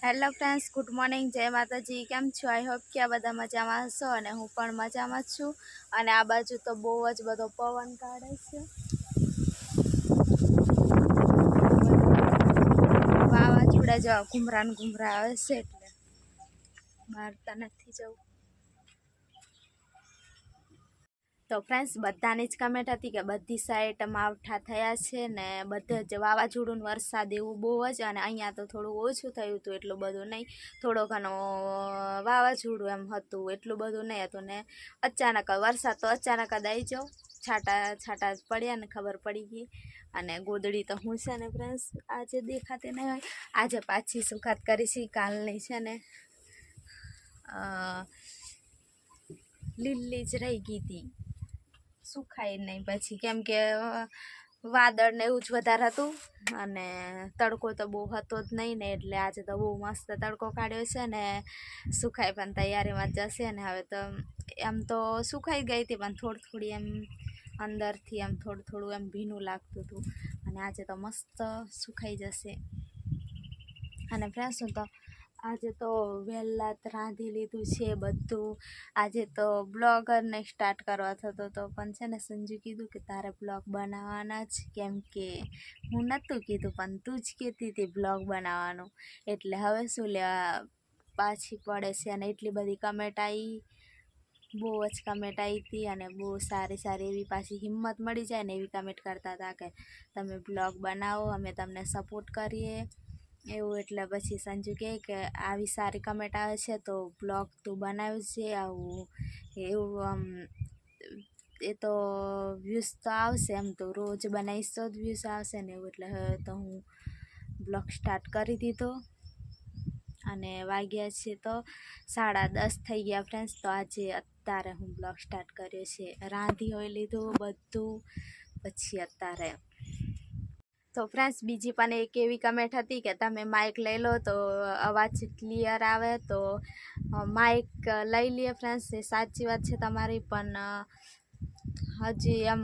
Hello friends, good morning, જય માતાજી. કેમ છો? આઈ હોપ કે આ બધા મજામાં હશો અને હું પણ મજામાં જ છું. અને આ બાજુ તો બહુ જ બધો પવન કાઢે છે. વાવાઝોડા જેવા ઘૂમરા આવે છે એટલે બહાર તો નથી જવું. તો ફ્રેન્ડ્સ, બધાની જ કમેન્ટ હતી કે બધી સાઈડ માવઠા થયા છે ને બધે જ વાવાઝોડું વરસાદ એવું બહુ જ. અને અહીંયા તો થોડું ઓછું થયું હતું, એટલું બધું નહીં. થોડો ઘણો વાવાઝોડું એમ હતું, એટલું બધું નહીં હતું. ને અચાનક વરસાદ તો અચાનક જ આવી જાઓ, છાંટા પડ્યા ને ખબર પડી ગઈ. અને ગોદડી તો હું છે ને ફ્રેન્ડ્સ આજે દેખાતી નહીં હોય, આજે પાછી સુખાત કરી છે. કાલની છે ને લીલી જ રહી ગઈ હતી, સુખાય નહીં પછી, કેમ કે વાદળ ને એવું જ વધારે હતું અને તડકો તો બહુ હતો જ નહીં ને, એટલે આજે તો બહુ મસ્ત તડકો કાઢ્યો છે ને સુખાઈ પણ તૈયારીમાં જશે. ને હવે તો એમ તો સુખાઈ ગઈ હતી, પણ થોડી એમ અંદરથી એમ થોડું એમ ભીનું લાગતું હતું. અને આજે તો મસ્ત સુખાઈ જશે. અને ફ્રેન્ડ્સ, હું તો આજે તો વહેલા જ રાંધી લીધું છે બધું. આજે તો બ્લોગરને સ્ટાર્ટ કરવા થતો હતો, પણ છે ને સંજુ કીધું કે તારે બ્લોગ બનાવવાના જ, કેમ કે હું નહોતું કીધું પણ તું જ કહેતી હતી બ્લોગ બનાવવાનું. એટલે હવે શું લેવા પાછી પડે છે. અને એટલી બધી કમેન્ટ આવી, બહુ જ કમેન્ટ આવી હતી. અને બહુ સારી એવી પાછી હિંમત મળી જાય ને એવી કમેન્ટ કરતા હતા કે તમે બ્લોગ બનાવો, અમે તમને સપોર્ટ કરીએ એવું. એટલે પછી સંજુ કહે કે આવી સારી કમેન્ટ આવે છે તો બ્લોગ તું બનાવજે આવું એવું. એ તો વ્યૂઝ તો આવશે, એમ તો રોજ બનાવીશ તો જ વ્યૂઝ આવશે ને એવું. એટલે હવે તો હું બ્લોગ સ્ટાર્ટ કરી દીધો. અને વાગ્યા છે તો 10:30 થઈ ગયા ફ્રેન્ડ્સ. તો આજે અત્યારે હું બ્લોગ સ્ટાર્ટ કર્યો છે, રાંધી હોય લીધું બધું પછી અત્યારે. તો ફ્રેન્ડ્સ, બીજી પણ એક એવી કમેન્ટ હતી કે તમે માઇક લઈ લો તો અવાજ ક્લિયર આવે. તો માઇક લઈ લઈએ ફ્રેન્ડ્સ, એ સાચી વાત છે તમારી, પણ હજી એમ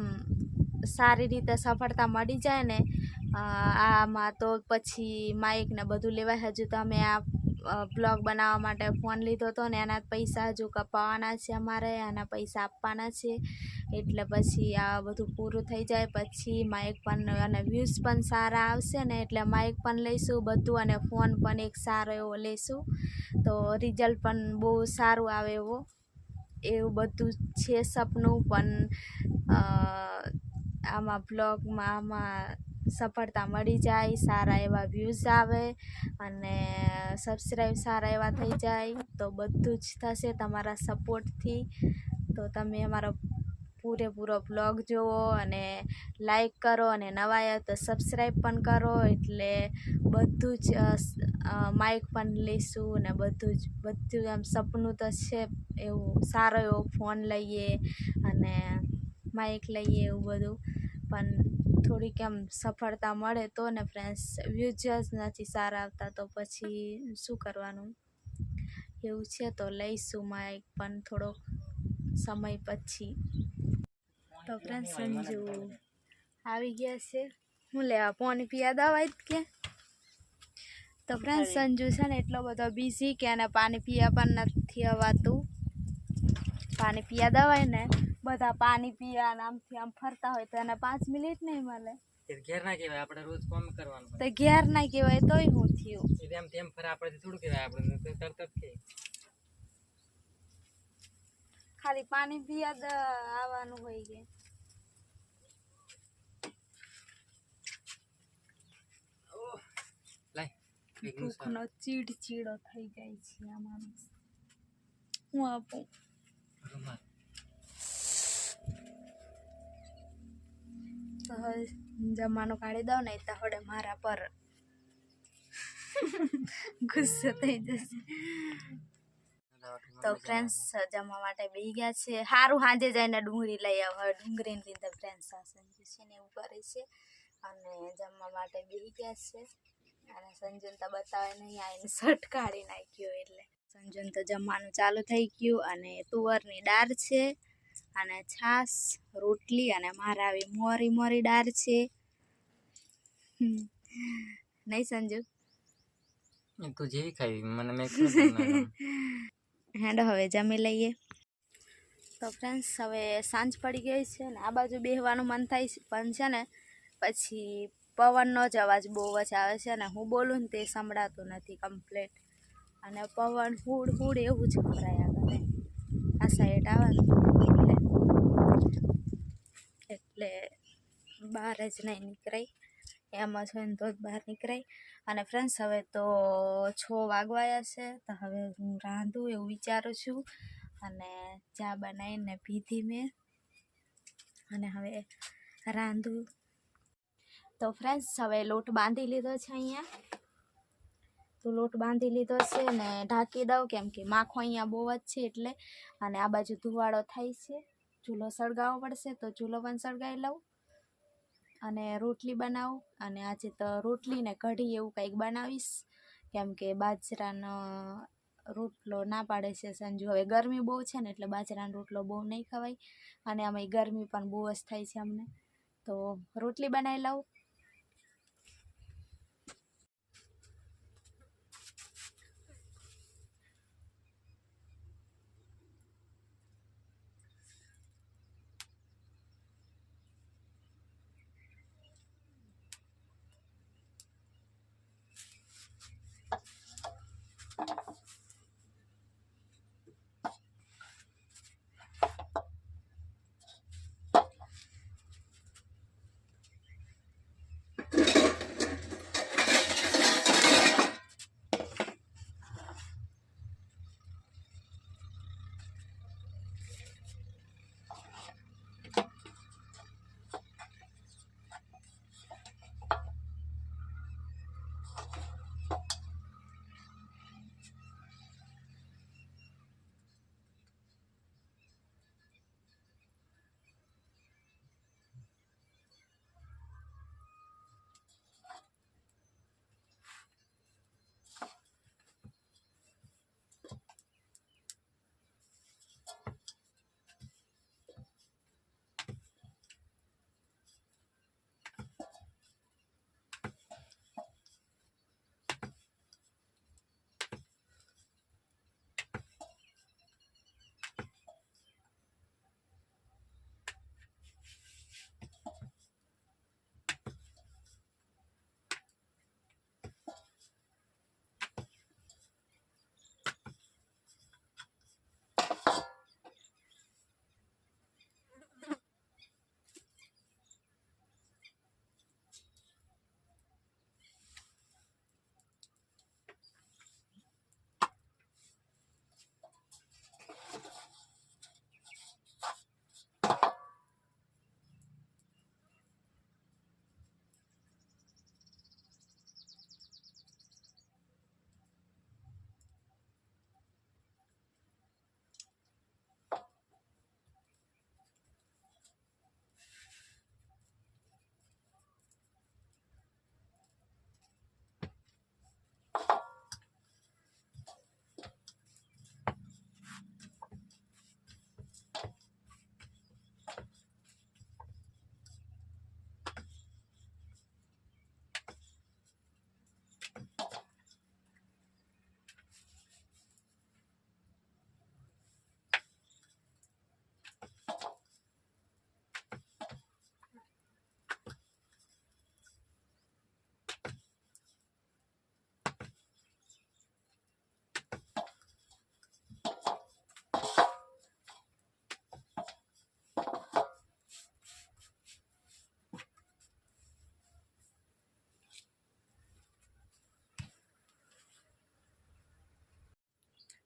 સારી રીતે સફળતા મળી જાય ને આમાં તો પછી માઇક ને બધું લેવાય. હજુ તો અમે આ બ્લોગ બનાવવા માટે ફોન લીધો હતો ને એના પૈસા હજુ કપાવવાના છે અમારે, આના પૈસા આપવાના છે. એટલે પછી આ બધું પૂરું થઈ જાય પછી માઇક પણ અને વ્યૂઝ પણ સારા આવશે ને, એટલે માઇક પણ લઈશું બધું. અને ફોન પણ એક સારો એવો લઈશું તો રિઝલ્ટ પણ બહુ સારું આવે એવું બધું છે સપનું. પણ આમાં બ્લોગમાં આમાં સફળતા મળી જાય, સારા એવા વ્યૂઝ આવે અને સબસ્ક્રાઈબ સારા એવા થઈ જાય તો બધું જ થશે તમારા સપોર્ટથી. તો તમે અમારો પૂરેપૂરો બ્લોગ જુઓ અને લાઈક કરો, અને નવા આવ્યા તો સબસ્ક્રાઈબ પણ કરો. એટલે બધું જ માઇક પણ લઈશું ને બધું એમ સપનું તો છે એવું. સારો એવો ફોન લઈએ અને માઇક લઈએ એવું બધું, પણ થોડીક એમ સફળતા મળે તો ને ફ્રેન્ડ્સ. વ્યૂઝ જ નથી સારા આવતા તો પછી શું કરવાનું એવું છે. તો લઈશું માઇક પણ થોડોક સમય પછી. તો ફ્રેન્ડ્સ, સંજુ આવી ગયા છે, હું લેવા પાણી પીવા દવા જ કે. તો ફ્રેન્ડ્સ, સંજુ છે ને એટલો બધો બિઝી કે એને પાણી પીવા પણ નથી અવાતું. પાણી પીવા દવાય ને બધા પાણી પીવા આમથી આમ ફરતા હોય તો એને 5 મિનિટ નહીં મળે. ઘેર ના કહેવાય, આપણે રોજ કામ કરવાનું. તો ઘેર ના કહેવાય તોય હું થયું એમ તેમ ફરે આપણે થોડું કહેવાય, આપણે તરત જ કે ખાલી પાણી પીવા આવવાનું હોય કે. ભૂખનો ચીડચીડો થઈ જાય છે આ માણસ. હું આપું તો હવે જમવાનું કાઢી દઉં ને તો હડે મારા પર ગુસ્સો થઈ જશે. તો ફ્રેન્ડ્સ, જમવા માટે બેસી ગયા છે. સારું, સાંજે જઈને ડુંગળી લઈ આવ. હવે ડુંગળીને લીધે ફ્રેન્ડ્સ આ સંજુ છે ને એવું કરે છે. અને જમવા માટે બેસી ગયા છે. અને સંજુને તો બતાવે નહીં, આવીને શર્ટ કાઢી નાખ્યો. એટલે સંજુને તો જમવાનું ચાલુ થઈ ગયું. અને તુવરની દાળ છે અને છાશ, રોટલી, અને મારા આવી મોરી દાળ છે. નહીં સંજુ? તું જેવી ખાવી મને મેં ખાધું હેડો હવે જમી લઈએ. તો ફ્રેન્ડ્સ હવે સાંજ પડી ગઈ છે ને આ બાજુ બેસવાનું મન થાય છે પણ છે ને પછી પવનનો જ અવાજ બહુ જ આવે છે ને હું બોલું ને તે સંભળાતું નથી કમ્પ્લેટ, અને પવન હુડ હુડ એવું જ સંભળાયા કરે આ સાઈડ આવે ને એટલે બહાર જ નહીં નીકળાય, એમ જ હોય ને તો જ બહાર નીકળાય. અને ફ્રેન્ડ્સ હવે તો 6 વાગવાયા છે તો હવે હું રાંધું એવું વિચારું છું, અને ચા બનાવીને પીધી મેં અને હવે રાંધું. તો ફ્રેન્ડ્સ હવે લોટ બાંધી લીધો છે અહીંયા, તો લોટ બાંધી લીધો છે ને ઢાંકી દઉં કેમ કે માખો અહીંયા બહુ જ છે એટલે, અને આ બાજુ ધુવાડો થાય છે, ચૂલો સળગાવવો પડશે તો ચૂલો પણ સળગાવી લઉં અને રોટલી બનાવું. અને આજે તો રોટલી ને કઢી એવું કંઈક બનાવીશ કેમ કે બાજરાનો રોટલો ના પાડે છે સંજુ. હવે ગરમી બહુ છે ને એટલે બાજરાનો રોટલો બહુ નહીં ખવાય, અને આમાં ગરમી પણ બહુ જ થાય છે અમને, તો રોટલી બનાવી લઉં.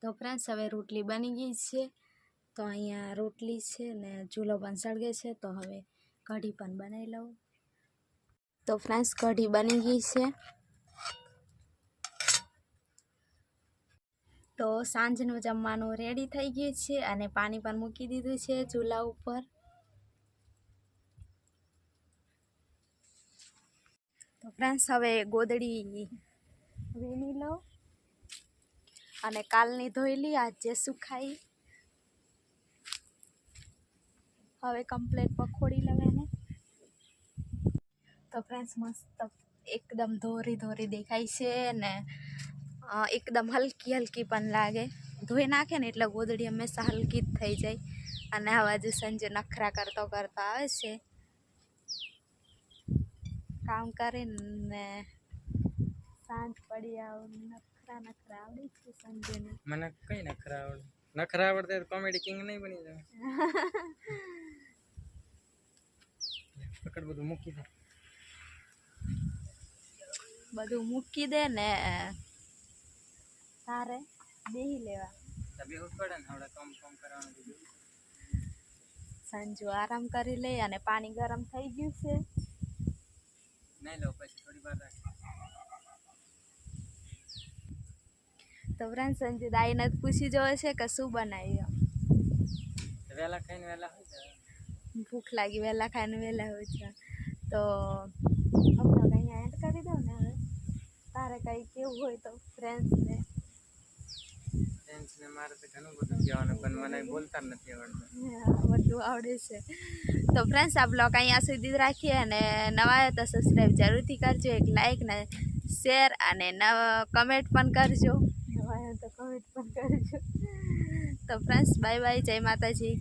તો ફ્રેન્ડ્સ હવે રોટલી બની ગઈ છે, તો અહીંયા રોટલી છે ને ચૂલો પણ સળગે છે, તો હવે કઢી પણ બનાવી લઉં. તો ફ્રેન્ડ્સ કઢી બની ગઈ છે, તો સાંજનું જમવાનું રેડી થઈ ગયું છે અને પાણી પણ મૂકી દીધું છે ચૂલા ઉપર. તો ફ્રેન્ડ્સ હવે ગોદડી વીણી લઉં અને કાલની ધોઈ લી આજે સુખાઈ. હવે કમ્પ્લેટ પકોડી લગાવીને તો ફ્રેન્ડ્સ મસ્ત એકદમ ધોરી ધોરી દેખાય છે ને એકદમ હલકી હલકી પણ લાગે. ધોઈ નાખે ને એટલે ગોદડી હંમેશા હલકી જ થઈ જાય. અને આવા જ સંજે નખરા કરતો આવે છે. કામ કરીને સાંજ પડી આવું નખરા આવડે છે સંજયને. મને કઈ નખરા આવડે? નખરા આવડતે તો કોમેડી કિંગ નહીં બની જાય. પકડ બધું મૂકી દે. બધું મૂકી દે ને તારે બેહી લેવા. બેહું પડે ને હમણાં કામ કરવાનું કીધું. સંજુ આરામ કરી લે અને પાણી ગરમ થઈ ગયું છે. નહીં લો પછી થોડી વાર રાખ. તો ફ્રેન્ડ સંજુ દાઈને જ પૂછી જોવે છે કે શું બનાવ્યું. વહેલા ખાઈને વહેલા હોય જાય. ભૂખ લાગી વહેલા ખાઈને વહેલા હોય છે. તો આપણે અહીંયા એડ કરી દઉં ને હવે. તારે કંઈ કેવું હોય તો ફ્રેન્ડ્સને. ફ્રેન્ડ્સને મારે તો ઘણું બધું કહેવાનું પણ મને બોલતા જ નથી આવડતું. બધું આવડે છે. તો ફ્રેન્ડ્સ આ બ્લોગ અહીંયા સુધી જ રાખીએ અને નવા આવ્યો તો સબસ્ક્રાઈબ જરૂરથી કરજો. એક લાઈક ને શેર અને કમેન્ટ પણ કરજો. નવા આવ્યો તો કમેન્ટ પણ કરજો. તો ફ્રેન્ડ્સ બાય બાય, જય માતાજી.